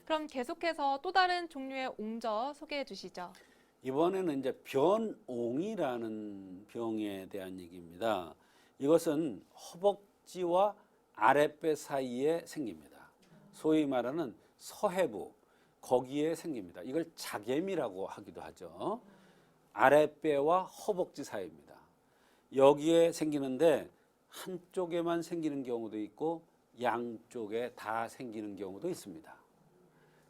그럼 계속해서 또 다른 종류의 옹저 소개해 주시죠. 이번에는 이제 변옹이라는 병에 대한 얘기입니다. 이것은 허벅지와 아랫배 사이에 생깁니다. 소위 말하는 서해부, 거기에 생깁니다. 이걸 자겜이라고 하기도 하죠. 아랫배와 허벅지 사이입니다. 여기에 생기는데 한쪽에만 생기는 경우도 있고 양쪽에 다 생기는 경우도 있습니다.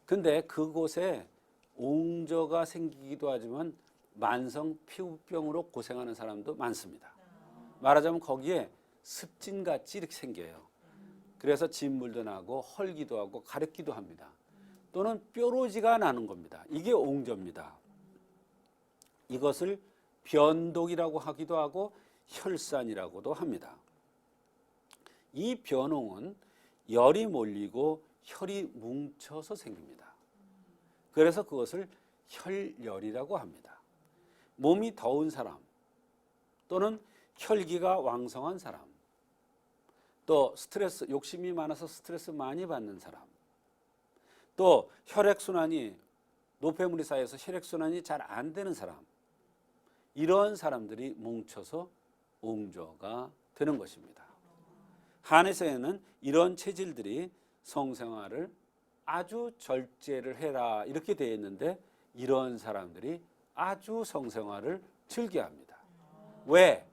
근데 그곳에 옹저가 생기기도 하지만 만성 피부병으로 고생하는 사람도 많습니다. 말하자면 거기에 습진같이 이렇게 생겨요. 그래서 진물도 나고 헐기도 하고 가렵기도 합니다. 또는 뾰루지가 나는 겁니다. 이게 옹저입니다. 이것을 변독이라고 하기도 하고 혈산이라고도 합니다. 이 변옹은 열이 몰리고 혈이 뭉쳐서 생깁니다. 그래서 그것을 혈열이라고 합니다. 몸이 더운 사람 또는 혈기가 왕성한 사람, 또 스트레스, 욕심이 많아서 스트레스 많이 받는 사람, 또 혈액순환이 노폐물이 쌓여서 혈액순환이 잘 안 되는 사람, 이런 사람들이 뭉쳐서 옹저가 되는 것입니다. 한의사에는 이런 체질들이 성생활을 아주 절제를 해라 이렇게 되어 있는데 이런 사람들이 아주 성생활을 즐겨합니다. 왜?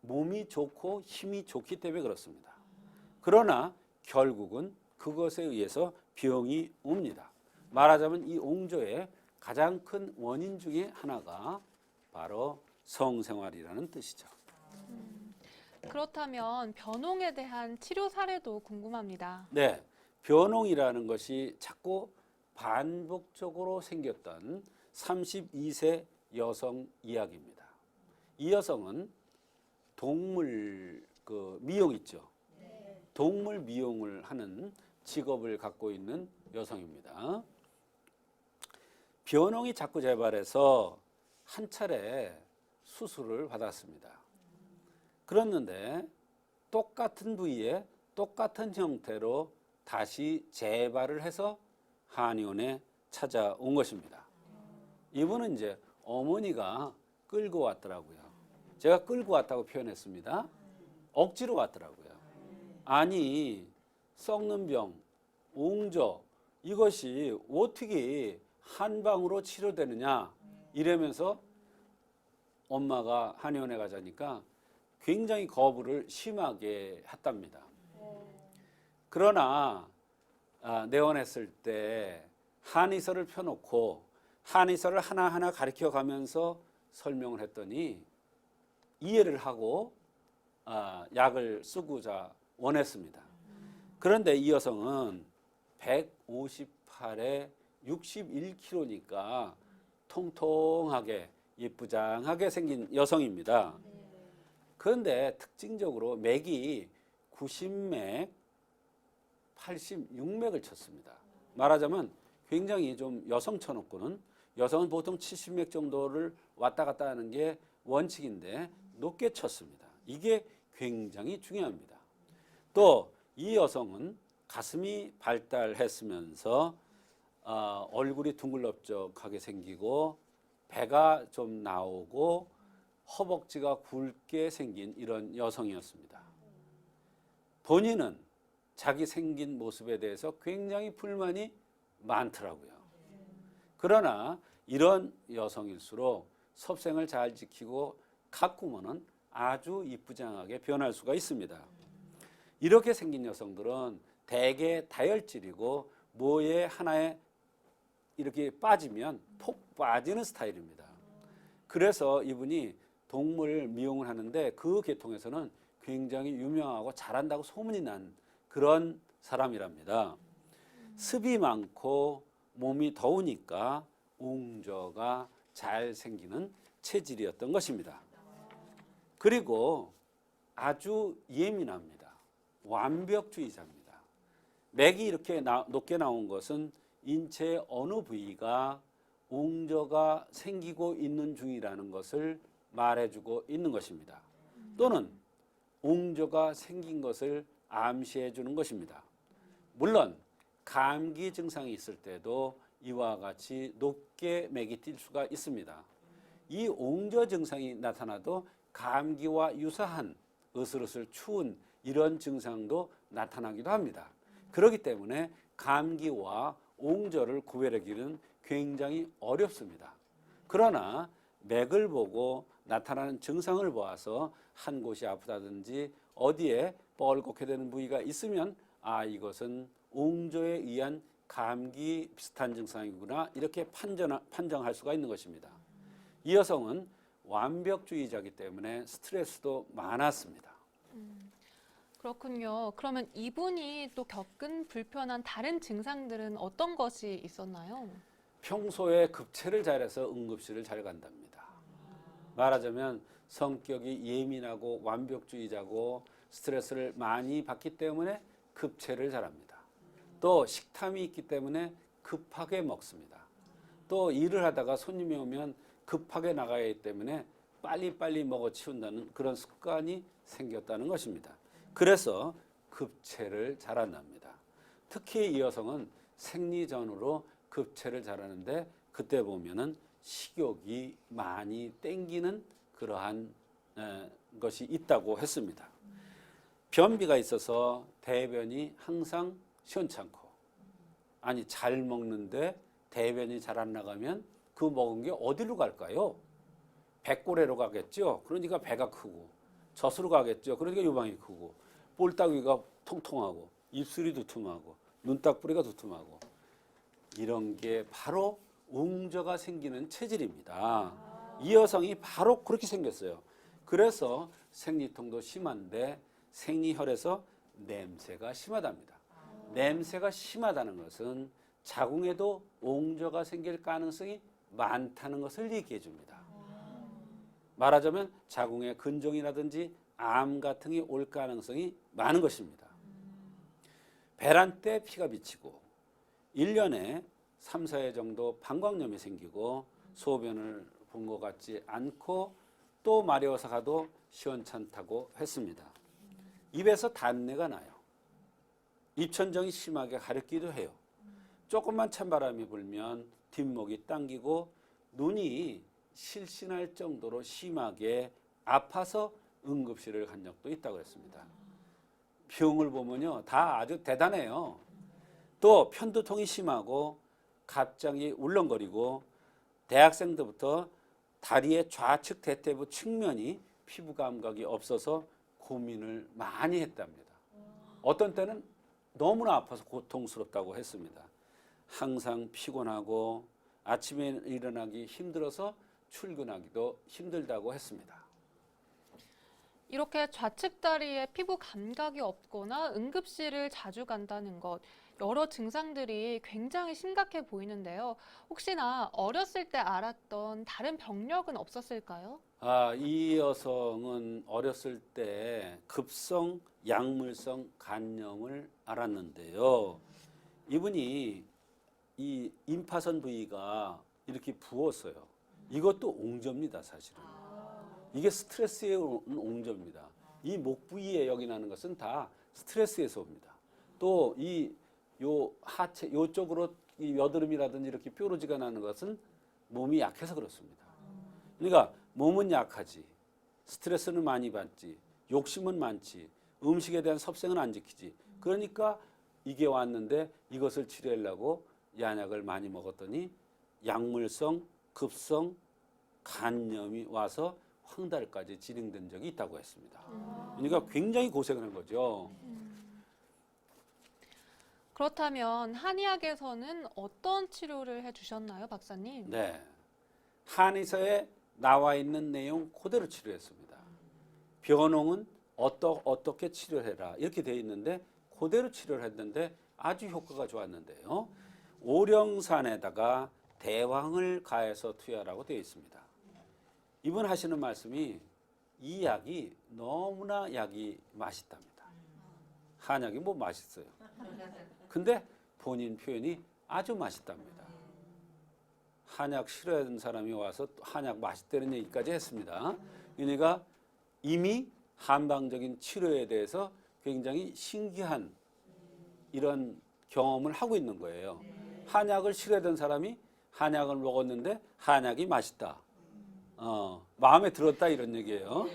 몸이 좋고 힘이 좋기 때문에 그렇습니다. 그러나 결국은 그것에 의해서 병이 옵니다. 말하자면 이 옹저의 가장 큰 원인 중에 하나가 바로 성생활이라는 뜻이죠. 그렇다면 변홍에 대한 치료 사례도 궁금합니다. 네, 변홍이라는 것이 자꾸 반복적으로 생겼던 32세 여성 이야기입니다. 이 여성은 동물 미용 있죠. 동물 미용을 하는 직업을 갖고 있는 여성입니다. 변홍이 자꾸 재발해서 한 차례 수술을 받았습니다. 그랬는데 똑같은 부위에 똑같은 형태로 다시 재발을 해서 한의원에 찾아온 것입니다. 이분은 이제 어머니가 끌고 왔더라고요. 제가 끌고 왔다고 표현했습니다. 억지로 왔더라고요. 아니, 썩는 병, 옹저, 이것이 어떻게 한방으로 치료되느냐 이러면서 엄마가 한의원에 가자니까 굉장히 거부를 심하게 했답니다. 그러나 내원했을 때 한의사를 펴놓고 한의사를 하나하나 가르쳐 가면서 설명을 했더니 이해를 하고 약을 쓰고자 원했습니다. 그런데 이 여성은 158에 61kg니까 통통하게 예쁘장하게 생긴 여성입니다. 그런데 특징적으로 맥이 90맥, 86맥을 쳤습니다. 말하자면 굉장히 좀 여성쳐놓고는 여성은 보통 70맥 정도를 왔다 갔다 하는 게 원칙인데 높게 쳤습니다. 이게 굉장히 중요합니다. 또 이 여성은 가슴이 발달했으면서 얼굴이 둥글럽적하게 생기고 배가 좀 나오고 허벅지가 굵게 생긴 이런 여성이었습니다. 본인은 자기 생긴 모습에 대해서 굉장히 불만이 많더라고요. 그러나 이런 여성일수록 섭생을 잘 지키고 가꾸면은 아주 이쁘장하게 변할 수가 있습니다. 이렇게 생긴 여성들은 대개 다혈질이고 뭐에 하나에 이렇게 빠지면 폭 빠지는 스타일입니다. 그래서 이분이 동물 미용을 하는데 그 계통에서는 굉장히 유명하고 잘한다고 소문이 난 그런 사람이랍니다. 습이 많고 몸이 더우니까 옹저가 잘 생기는 체질이었던 것입니다. 그리고 아주 예민합니다. 완벽주의자입니다. 맥이 이렇게 높게 나온 것은 인체의 어느 부위가 옹저가 생기고 있는 중이라는 것을 말해주고 있는 것입니다. 또는 옹저가 생긴 것을 암시해 주는 것입니다. 물론 감기 증상이 있을 때도 이와 같이 높게 맥이 뛸 수가 있습니다. 이 옹저 증상이 나타나도 감기와 유사한 으슬으슬 추운 이런 증상도 나타나기도 합니다. 그렇기 때문에 감기와 옹저를 구별하기는 굉장히 어렵습니다. 그러나 맥을 보고 나타나는 증상을 보아서 한 곳이 아프다든지 어디에 뻘겋게 되는 부위가 있으면 이것은 옹저에 의한 감기 비슷한 증상이구나 이렇게 판정할 수가 있는 것입니다. 이 여성은 완벽주의자이기 때문에 스트레스도 많았습니다. 그렇군요. 그러면 이분이 또 겪은 불편한 다른 증상들은 어떤 것이 있었나요? 평소에 급체를 잘해서 응급실을 잘 간답니다. 말하자면 성격이 예민하고 완벽주의자고 스트레스를 많이 받기 때문에 급체를 잘합니다. 또 식탐이 있기 때문에 급하게 먹습니다. 또 일을 하다가 손님이 오면 급하게 나가야 하기 때문에 빨리빨리 먹어 치운다는 그런 습관이 생겼다는 것입니다. 그래서 급체를 잘한답니다. 특히 이 여성은 생리 전후로 급체를 잘하는데 그때 보면은 식욕이 많이 땡기는 그러한 것이 있다고 했습니다. 변비가 있어서 대변이 항상 시원찮고 잘 먹는데 대변이 잘 안 나가면 그 먹은 게 어디로 갈까요? 배꼬래로 가겠죠. 그러니까 배가 크고 젖으로 가겠죠. 그러니까 유방이 크고 볼따귀가 통통하고 입술이 두툼하고 눈딱부리가 두툼하고 이런 게 바로 옹저가 생기는 체질입니다. 이 여성이 바로 그렇게 생겼어요. 그래서 생리통도 심한데 생리혈에서 냄새가 심하답니다. 냄새가 심하다는 것은 자궁에도 옹저가 생길 가능성이 많다는 것을 얘기해 줍니다. 말하자면 자궁에 근종이라든지 암 같은 게 올 가능성이 많은 것입니다. 배란 때 피가 비치고 1년에 3, 4회 정도 방광염이 생기고 소변을 본 것 같지 않고 또 마려워서 가도 시원찮다고 했습니다. 입에서 단내가 나요. 입천정이 심하게 가렵기도 해요. 조금만 찬바람이 불면 뒷목이 당기고 눈이 실신할 정도로 심하게 아파서 응급실을 간 적도 있다고 했습니다. 병을 보면요 다 아주 대단해요. 또 편두통이 심하고 갑자기 울렁거리고 대학생 때부터 다리의 좌측 대퇴부 측면이 피부 감각이 없어서 고민을 많이 했답니다. 어떤 때는 너무나 아파서 고통스럽다고 했습니다. 항상 피곤하고 아침에 일어나기 힘들어서 출근하기도 힘들다고 했습니다. 이렇게 좌측 다리에 피부 감각이 없거나 응급실을 자주 간다는 것, 여러 증상들이 굉장히 심각해 보이는데요. 혹시나 어렸을 때 알았던 다른 병력은 없었을까요? 이 여성은 어렸을 때 급성 약물성 간염을 알았는데요. 이분이 이 임파선 부위가 이렇게 부었어요. 이것도 옹저입니다, 사실은. 이게 스트레스에 오는 옹저입니다. 이 목 부위에 여기 나는 것은 다 스트레스에서 옵니다. 또 요 하체 요쪽으로 이 여드름이라든지 이렇게 뾰루지가 나는 것은 몸이 약해서 그렇습니다. 그러니까 몸은 약하지, 스트레스는 많이 받지, 욕심은 많지, 음식에 대한 섭생은 안 지키지. 그러니까 이게 왔는데 이것을 치료하려고 약을 많이 먹었더니 약물성 급성 간염이 와서 황달까지 진행된 적이 있다고 했습니다. 그러니까 굉장히 고생을 한 거죠. 그렇다면 한의학에서는 어떤 치료를 해주셨나요, 박사님? 네, 한의사에 나와 있는 내용 그대로 치료했습니다. 변홍은 어떻게 치료해라 이렇게 되어 있는데 그대로 치료를 했는데 아주 효과가 좋았는데요. 오령산에다가 대황을 가해서 투여하라고 되어 있습니다. 이분 하시는 말씀이 이 약이 너무나 약이 맛있답니다. 한약이 뭐 맛있어요. 근데 본인 표현이 아주 맛있답니다. 한약 싫어하는 사람이 와서 한약 맛있다는 얘기까지 했습니다. 그러니까 이미 한방적인 치료에 대해서 굉장히 신기한 이런 경험을 하고 있는 거예요. 한약을 싫어하던 사람이 한약을 먹었는데 한약이 맛있다. 마음에 들었다 이런 얘기예요.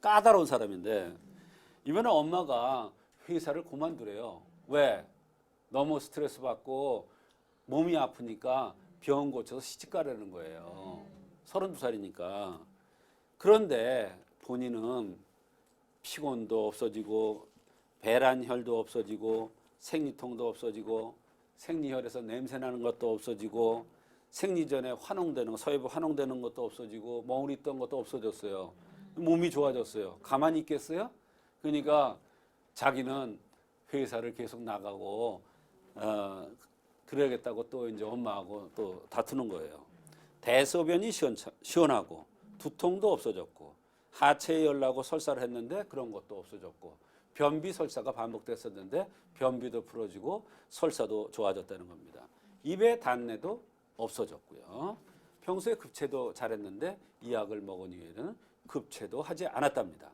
까다로운 사람인데 이번에 엄마가 회사를 그만두래요. 왜? 너무 스트레스 받고 몸이 아프니까 병원 고쳐서 시집 가려는 거예요. 32살이니까. 그런데 본인은 피곤도 없어지고 배란혈도 없어지고 생리통도 없어지고 생리혈에서 냄새 나는 것도 없어지고 생리 전에 환웅되는 거, 서해부 환웅되는 것도 없어지고 멍울이 있던 것도 없어졌어요. 몸이 좋아졌어요. 가만히 있겠어요? 그러니까 자기는 회사를 계속 나가고 그래야겠다고 또 이제 엄마하고 또 다투는 거예요. 대소변이 시원하고 두통도 없어졌고 하체에 열나고 설사를 했는데 그런 것도 없어졌고 변비 설사가 반복됐었는데 변비도 풀어지고 설사도 좋아졌다는 겁니다. 입에 단내도 없어졌고요. 평소에 급체도 잘했는데 이 약을 먹은 이후에는 급체도 하지 않았답니다.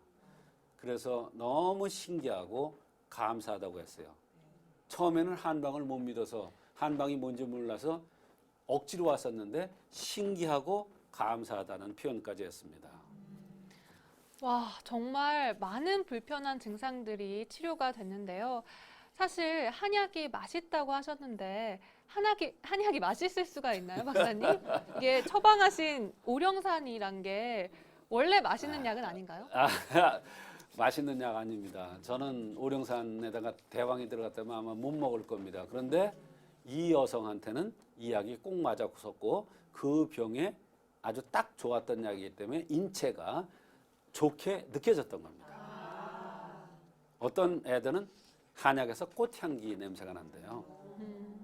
그래서 너무 신기하고 감사하다고 했어요. 처음에는 한방을 못 믿어서 한방이 뭔지 몰라서 억지로 왔었는데 신기하고 감사하다는 표현까지 했습니다. 와, 정말 많은 불편한 증상들이 치료가 됐는데요. 사실 한약이 맛있다고 하셨는데 한약이 맛있을 수가 있나요, 박사님? 이게 처방하신 오령산이란 게 원래 맛있는 약은 아닌가요? 맛있는 약 아닙니다. 저는 오령산에다가 대왕이 들어갔다면 아마 못 먹을 겁니다. 그런데 이 여성한테는 이 약이 꼭 맞았었고 그 병에 아주 딱 좋았던 약이기 때문에 인체가 좋게 느껴졌던 겁니다. 어떤 애들은 한약에서 꽃향기 냄새가 난대요.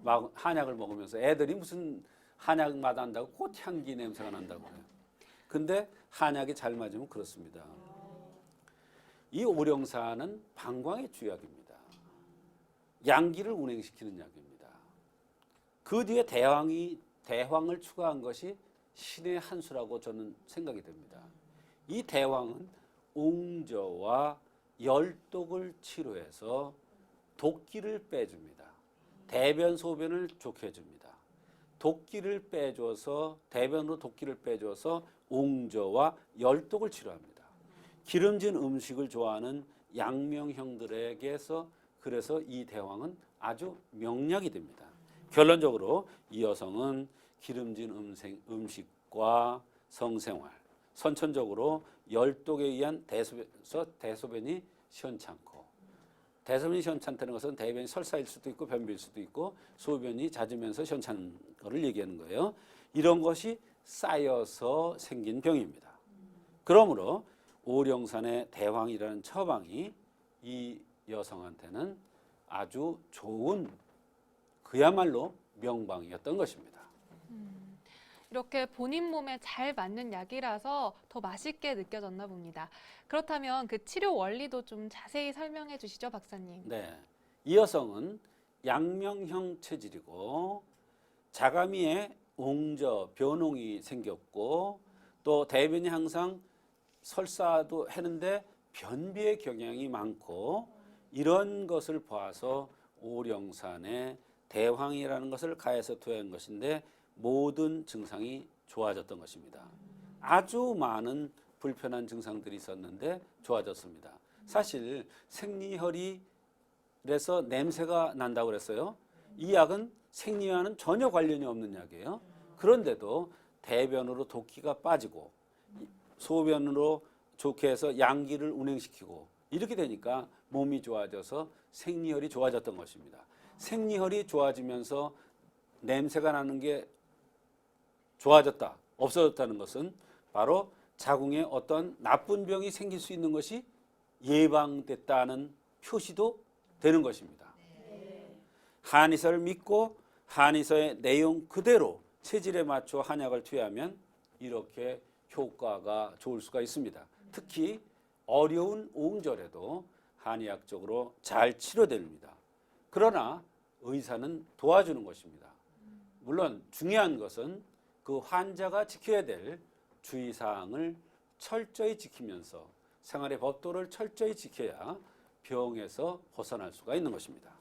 막 한약을 먹으면서 애들이 무슨 한약 맛 난다고 꽃향기 냄새가 난다고 그래요. 근데 한약이 잘 맞으면 그렇습니다. 이 오령산은 방광의 주약입니다. 양기를 운행시키는 약입니다. 그 뒤에 대황을 추가한 것이 신의 한 수라고 저는 생각이 됩니다. 이 대황은 옹저와 열독을 치료해서 독기를 빼줍니다. 대변 소변을 좋게 해줍니다. 독기를 빼줘서 대변으로 독기를 빼줘서 옹저와 열독을 치료합니다. 기름진 음식을 좋아하는 양명형들에게서 그래서 이 대황은 아주 명약이 됩니다. 결론적으로 이 여성은 기름진 음식과 성생활, 선천적으로 열독에 의한 대소변이 시원찮고 대소변이 시원찮다는 것은 대변이 설사일 수도 있고 변비일 수도 있고 소변이 잦으면서 시원찮은 것을 얘기하는 거예요. 이런 것이 쌓여서 생긴 병입니다. 그러므로 오령산의 대황이라는 처방이 이 여성한테는 아주 좋은 그야말로 명방이었던 것입니다. 이렇게 본인 몸에 잘 맞는 약이라서 더 맛있게 느껴졌나 봅니다. 그렇다면 그 치료 원리도 좀 자세히 설명해 주시죠, 박사님. 네, 이 여성은 양명형 체질이고 자가미에 옹저, 변홍이 생겼고 또 대변이 항상 설사도 했는데 변비의 경향이 많고 이런 것을 봐서 오령산에 대황이라는 것을 가해서 투여한 것인데 모든 증상이 좋아졌던 것입니다. 아주 많은 불편한 증상들이 있었는데 좋아졌습니다. 사실 생리혈이라서 냄새가 난다고 그랬어요. 이 약은 생리와는 전혀 관련이 없는 약이에요. 그런데도 대변으로 독기가 빠지고 소변으로 좋게 해서 양기를 운행시키고 이렇게 되니까 몸이 좋아져서 생리혈이 좋아졌던 것입니다. 생리혈이 좋아지면서 냄새가 나는 게 좋아졌다, 없어졌다는 것은 바로 자궁에 어떤 나쁜 병이 생길 수 있는 것이 예방됐다는 표시도 되는 것입니다. 한의사를 믿고 한의사의 내용 그대로 체질에 맞춰 한약을 투여하면 이렇게 효과가 좋을 수가 있습니다. 특히 어려운 옹절에도 한의학적으로 잘 치료됩니다. 그러나 의사는 도와주는 것입니다. 물론 중요한 것은 그 환자가 지켜야 될 주의사항을 철저히 지키면서 생활의 법도를 철저히 지켜야 병에서 벗어날 수가 있는 것입니다.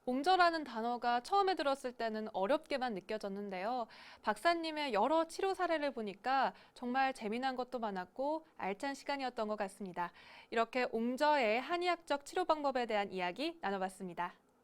옹저라는 단어가 처음에 들었을 때는 어렵게만 느껴졌는데요. 박사님의 여러 치료 사례를 보니까 정말 재미난 것도 많았고 알찬 시간이었던 것 같습니다. 이렇게 옹저의 한의학적 치료 방법에 대한 이야기 나눠봤습니다.